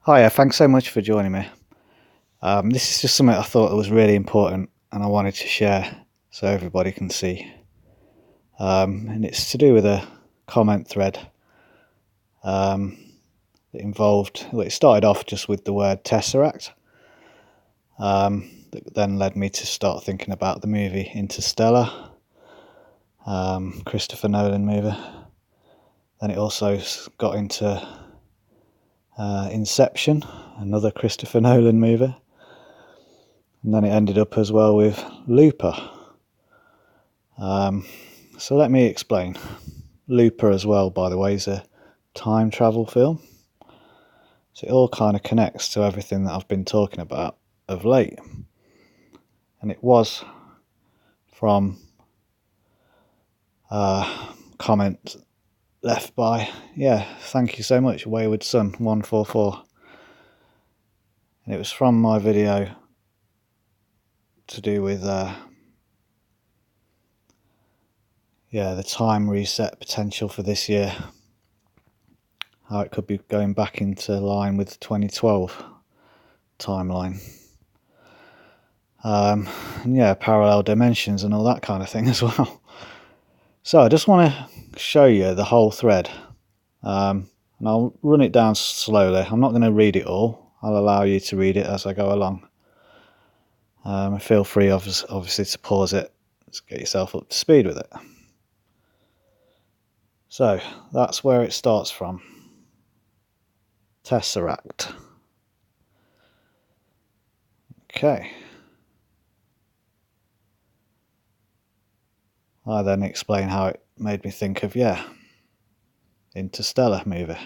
Hiya, thanks so much for joining me. This is just something I thought was really important and I wanted to share so everybody can see. And it's to do with a comment thread that involved, well, it started off just with the word Tesseract. That then led me to start thinking about the movie Interstellar, Christopher Nolan movie. Then it also got into Inception, another Christopher Nolan movie. And then it ended up as well with Looper. So let me explain. Looper as well, by the way, is a time travel film. So it all kind of connects to everything that I've been talking about of late. And it was from a comment left by, thank you so much, Wayward Son 144. And it was from my video to do with the time reset potential for this year, how it could be going back into line with the 2012 timeline, and parallel dimensions and all that kind of thing as well. So I just want to show you the whole thread, and I'll run it down slowly. I'm not going to read it all. I'll allow you to read it as I go along. Feel free obviously to pause it to get yourself up to speed with it. So that's where it starts from. Tesseract. Okay. I then explain how it made me think of, Interstellar movie.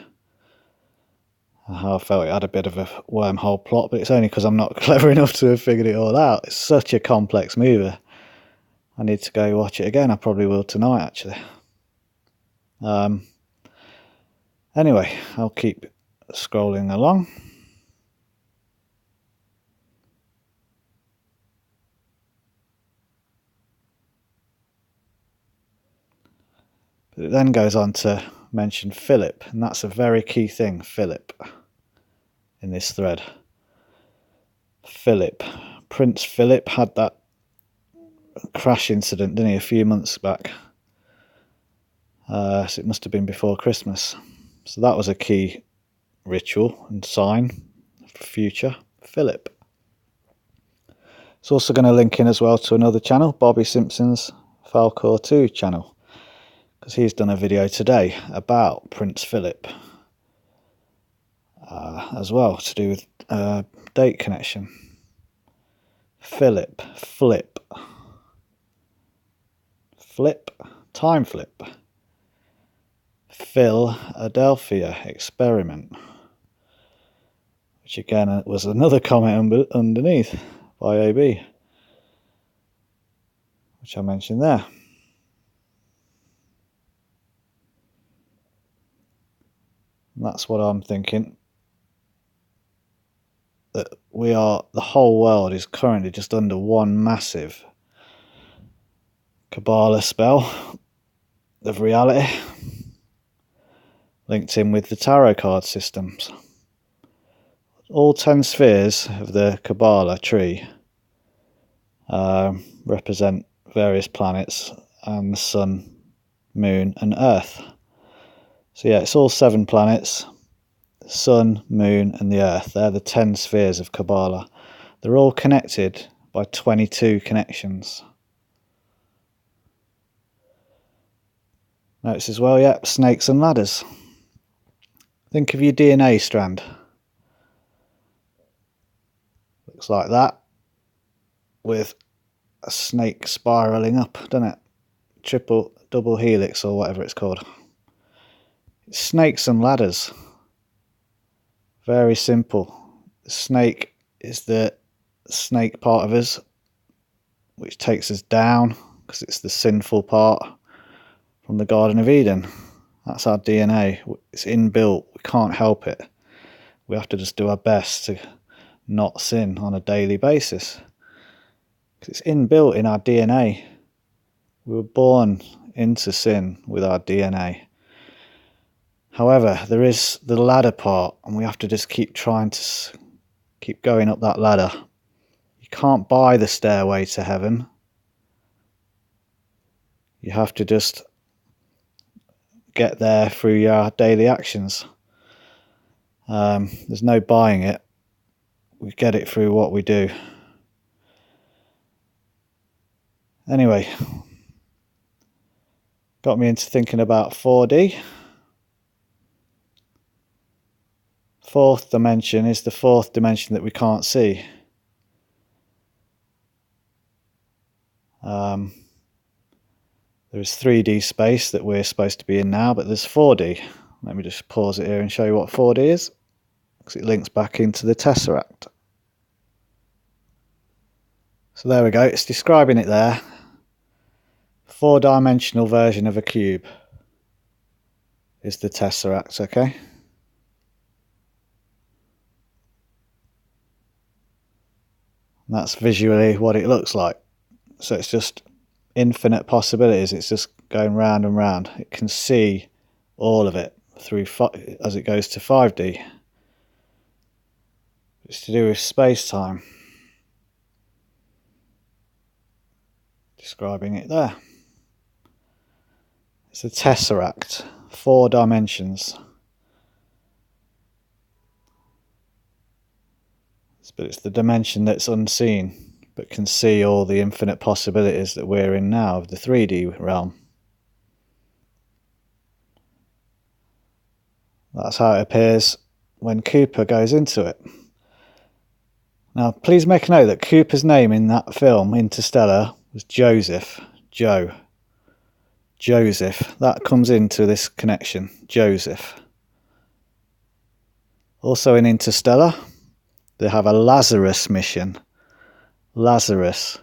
And how I felt it had a bit of a wormhole plot, but it's only because I'm not clever enough to have figured it all out. It's such a complex movie. I need to go watch it again. I probably will tonight, actually. Anyway, I'll keep scrolling along. But it then goes on to mention Philip, and that's a very key thing, Philip, in this thread. Philip. Prince Philip had that crash incident, didn't he, a few months back. So it must have been before Christmas. So that was a key ritual and sign for future Philip. It's also going to link in as well to another channel, Bobby Simpson's Falcor 2 channel, because he's done a video today about Prince Philip as well, to do with date connection. Philip, flip, time flip. Philadelphia experiment, which again was another comment underneath by AB, which I mentioned there. And that's what I'm thinking, that the whole world is currently just under one massive Kabbalah spell of reality, linked in with the tarot card systems. All 10 spheres of the Kabbalah tree represent various planets and the sun, moon and earth. So it's all 7 planets, the sun, moon and the earth. They're the 10 spheres of Kabbalah. They're all connected by 22 connections. Notice as well, snakes and ladders. Think of your DNA strand. Looks like that, with a snake spiraling up, doesn't it? Double helix or whatever it's called. It's snakes and ladders. Very simple. The snake is the snake part of us, which takes us down, because it's the sinful part from the Garden of Eden. That's our DNA. It's inbuilt. We can't help it. We have to just do our best to not sin on a daily basis, because it's inbuilt in our DNA. We were born into sin with our DNA. However, there is the ladder part, and we have to just keep trying to keep going up that ladder. You can't buy the stairway to heaven. You have to just get there through your daily actions. There's no buying it. We get it through what we do. Anyway, got me into thinking about 4D. Fourth dimension is the fourth dimension that we can't see. There is 3D space that we're supposed to be in now, but there's 4D. Let me just pause it here and show you what 4D is, because it links back into the Tesseract. So there we go, it's describing it there. 4-dimensional version of a cube is the Tesseract, okay? And that's visually what it looks like. So it's just infinite possibilities. It's just going round and round. It can see all of it through as it goes to 5D. It's to do with space-time. Describing it there. It's a Tesseract, 4 dimensions. But it's the dimension that's unseen, but can see all the infinite possibilities that we're in now of the 3D realm. That's how it appears when Cooper goes into it. Now, please make a note that Cooper's name in that film, Interstellar, was Joseph. Joseph. That comes into this connection. Joseph. Also in Interstellar, they have a Lazarus mission. Lazarus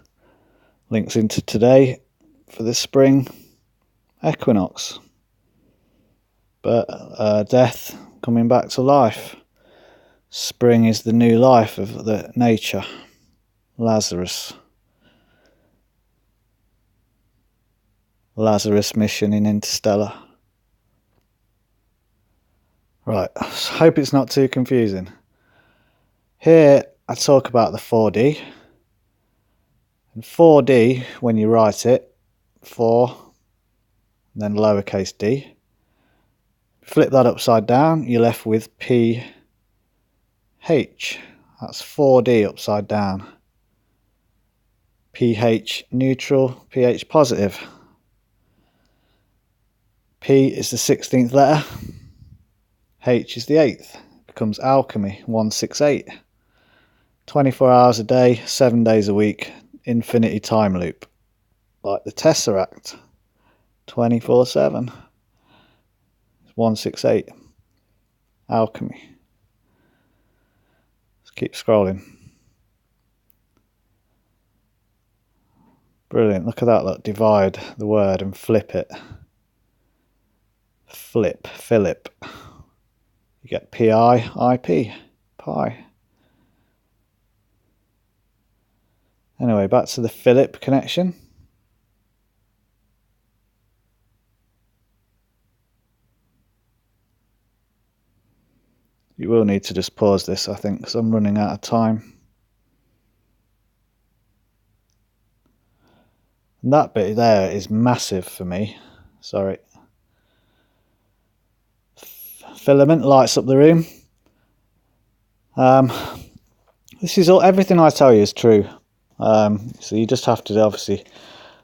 links into today for the spring equinox. But death coming back to life. Spring is the new life of the nature. Lazarus. Lazarus mission in Interstellar. Right, I hope it's not too confusing. Here I talk about the 4D. And 4D, when you write it, 4, and then lowercase d. Flip that upside down, you're left with PH. That's 4D upside down. pH neutral, pH positive. P is the 16th letter. H is the 8th. Becomes alchemy, 168. 24 hours a day, 7 days a week, infinity time loop. Like the Tesseract, 24/7. 168. Alchemy. Let's keep scrolling. Brilliant. Look at that. Look, divide the word and flip it. Philip. You get PIIP. Pi. Anyway, back to the Philip connection. You will need to just pause this, I think, because I'm running out of time. And that bit there is massive for me. Sorry. Filament lights up the room. This is all. Everything I tell you is true. So you just have to obviously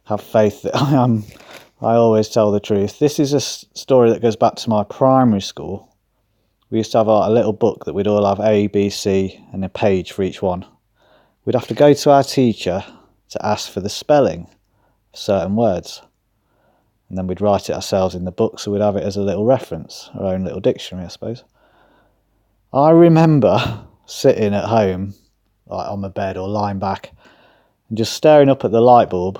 have faith that I always tell the truth. This is a story that goes back to my primary school. We used to have a little book that we'd all have A, B, C and a page for each one. We'd have to go to our teacher to ask for the spelling of certain words. And then we'd write it ourselves in the book, so we'd have it as a little reference, our own little dictionary, I suppose. I remember sitting at home, like on my bed or lying back, and just staring up at the light bulb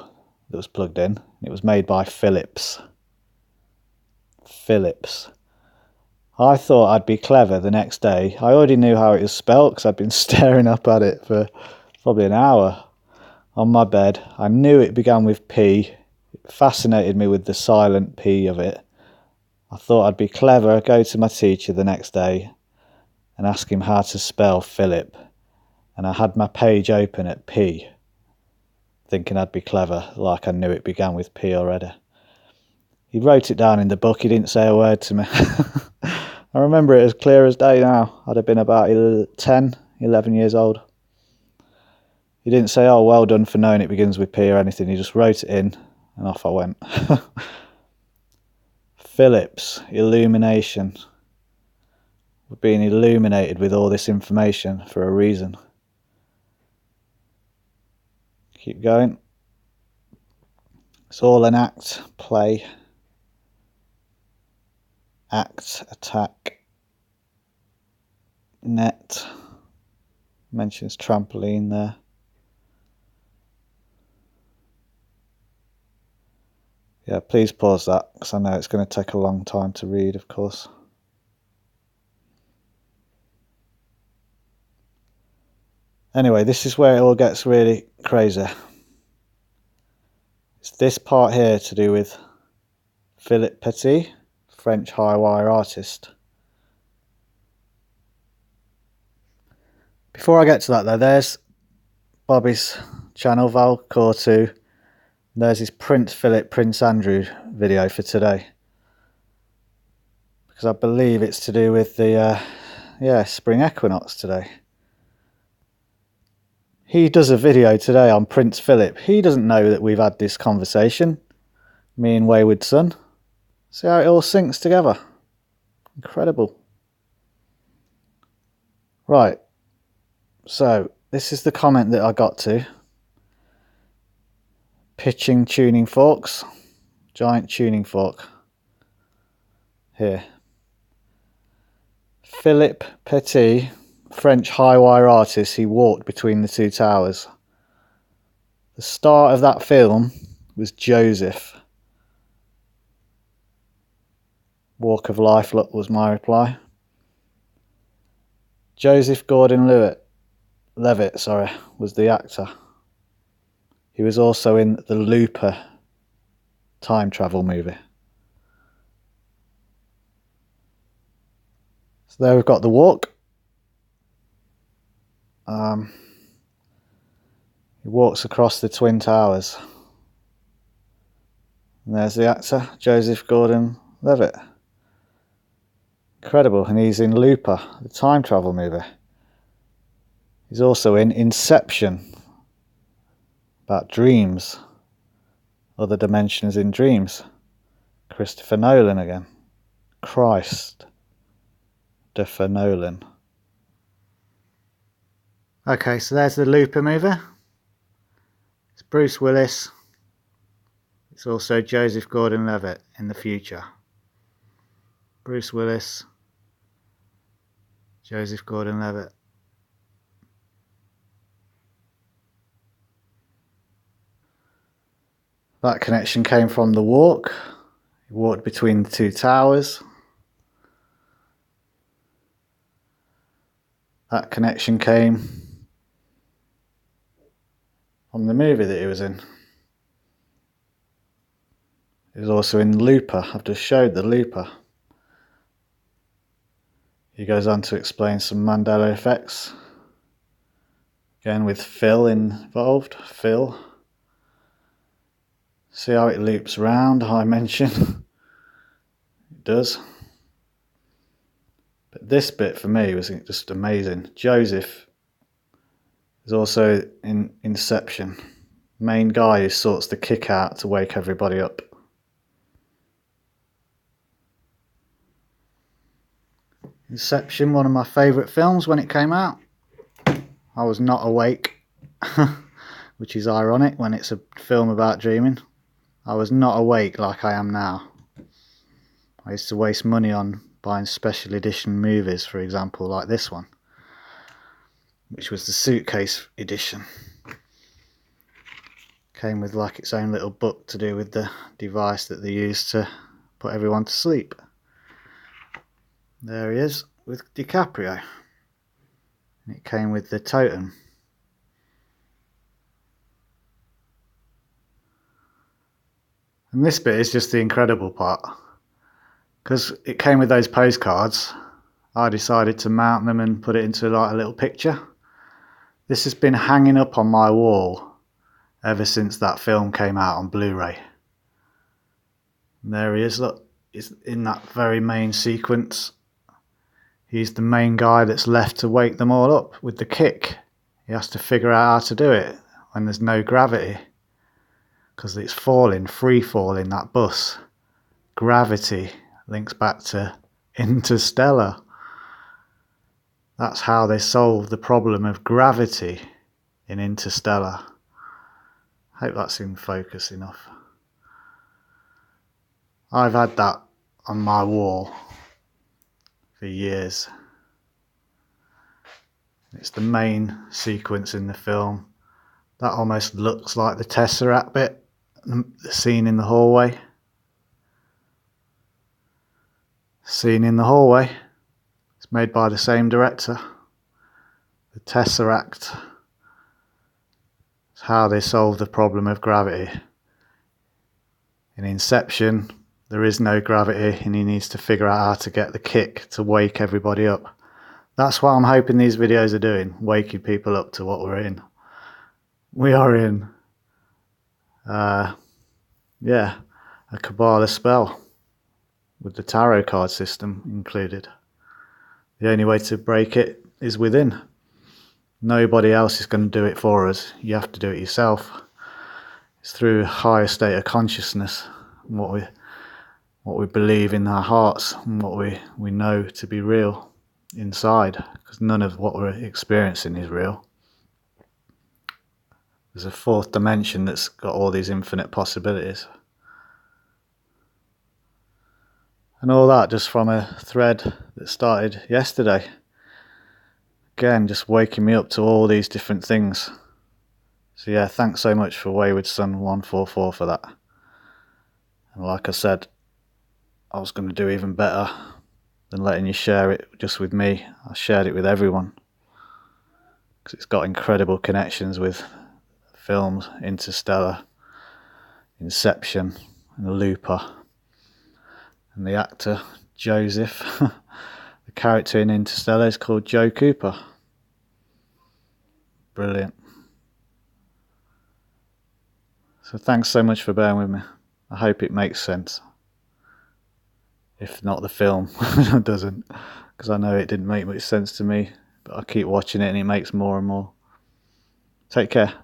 that was plugged in. It was made by Philips. I thought I'd be clever the next day. I already knew how it was spelt because I'd been staring up at it for probably an hour on my bed. I knew it began with P. It fascinated me with the silent P of it. I thought I'd be clever, go to my teacher the next day and ask him how to spell Philip. And I had my page open at P, thinking I'd be clever, like I knew it began with P already. He wrote it down in the book, he didn't say a word to me. I remember it as clear as day now. I'd have been about 10, 11 years old. He didn't say, oh, well done for knowing it begins with P or anything. He just wrote it in and off I went. Phillips, illumination. We're being illuminated with all this information for a reason. Keep going. It's all an act, play, act, attack, net. Mentions trampoline there. Yeah, please pause that because I know it's going to take a long time to read, of course. Anyway, this is where it all gets really crazy. It's this part here to do with Philippe Petit, French high wire artist. Before I get to that though, there's Bobby's channel, Valcore 2. There's his Prince Philip, Prince Andrew video for today. Because I believe it's to do with the spring equinox today. He does a video today on Prince Philip. He doesn't know that we've had this conversation, me and Wayward Son. See how it all syncs together. Incredible. Right, so this is the comment that I got to. Pitching tuning forks. Giant tuning fork. Here. Philippe Petit, French high wire artist, he walked between the two towers. The star of that film was Joseph. Walk of life, look, was my reply. Joseph Gordon-Levitt, was the actor. He was also in the Looper time travel movie. So there we've got the walk. He walks across the Twin Towers. And there's the actor, Joseph Gordon-Levitt. Incredible, and he's in Looper, the time travel movie. He's also in Inception, about dreams, other dimensions in dreams. Christopher Nolan again. Christopher Nolan. Okay, so there's the Looper movie. It's Bruce Willis. It's also Joseph Gordon-Levitt in the future. Bruce Willis, Joseph Gordon-Levitt. That connection came from the walk. He walked between the two towers. That connection came from the movie that he was in. He was also in Looper. I've just showed the Looper. He goes on to explain some Mandela effects. Again with Phil involved. Phil. See how it loops round, I mentioned. It does. But this bit for me was just amazing. Joseph is also in Inception. Main guy who sorts the kick out to wake everybody up. Inception, one of my favourite films when it came out. I was not awake, which is ironic when it's a film about dreaming. I was not awake like I am now. I used to waste money on buying special edition movies, for example, like this one, which was the suitcase edition. Came with like its own little book to do with the device that they used to put everyone to sleep. There he is with DiCaprio. And it came with the totem. And this bit is just the incredible part. because it came with those postcards, I decided to mount them and put it into like a little picture. This has been hanging up on my wall ever since that film came out on Blu-ray. And there he is, look, he's in that very main sequence. He's the main guy that's left to wake them all up with the kick. He has to figure out how to do it when there's no gravity, because it's falling, free falling, that bus. Gravity links back to Interstellar. That's how they solve the problem of gravity in Interstellar. Hope that's in focus enough. I've had that on my wall for years. It's the main sequence in the film. That almost looks like the Tesseract bit, the scene in the hallway. Scene in the hallway. It's made by the same director. The Tesseract. It's how they solve the problem of gravity. In Inception, there is no gravity and he needs to figure out how to get the kick to wake everybody up. That's what I'm hoping these videos are doing, waking people up to what we're in. We are in, a Kabbalah spell with the tarot card system included. The only way to break it is within. Nobody else is going to do it for us. You have to do it yourself. It's through a higher state of consciousness, what we believe in our hearts, and what we know to be real inside, because none of what we're experiencing is real. There's a fourth dimension that's got all these infinite possibilities. And all that just from a thread that started yesterday. Again, just waking me up to all these different things. So yeah, thanks so much for Wayward Son 144 for that. And like I said, I was going to do even better than letting you share it just with me. I shared it with everyone, because it's got incredible connections with films, Interstellar, Inception, and Looper. And the actor, Joseph, the character in Interstellar is called Joe Cooper. Brilliant. So thanks so much for bearing with me. I hope it makes sense. If not the film, it doesn't, because I know it didn't make much sense to me, but I keep watching it and it makes more and more. Take care.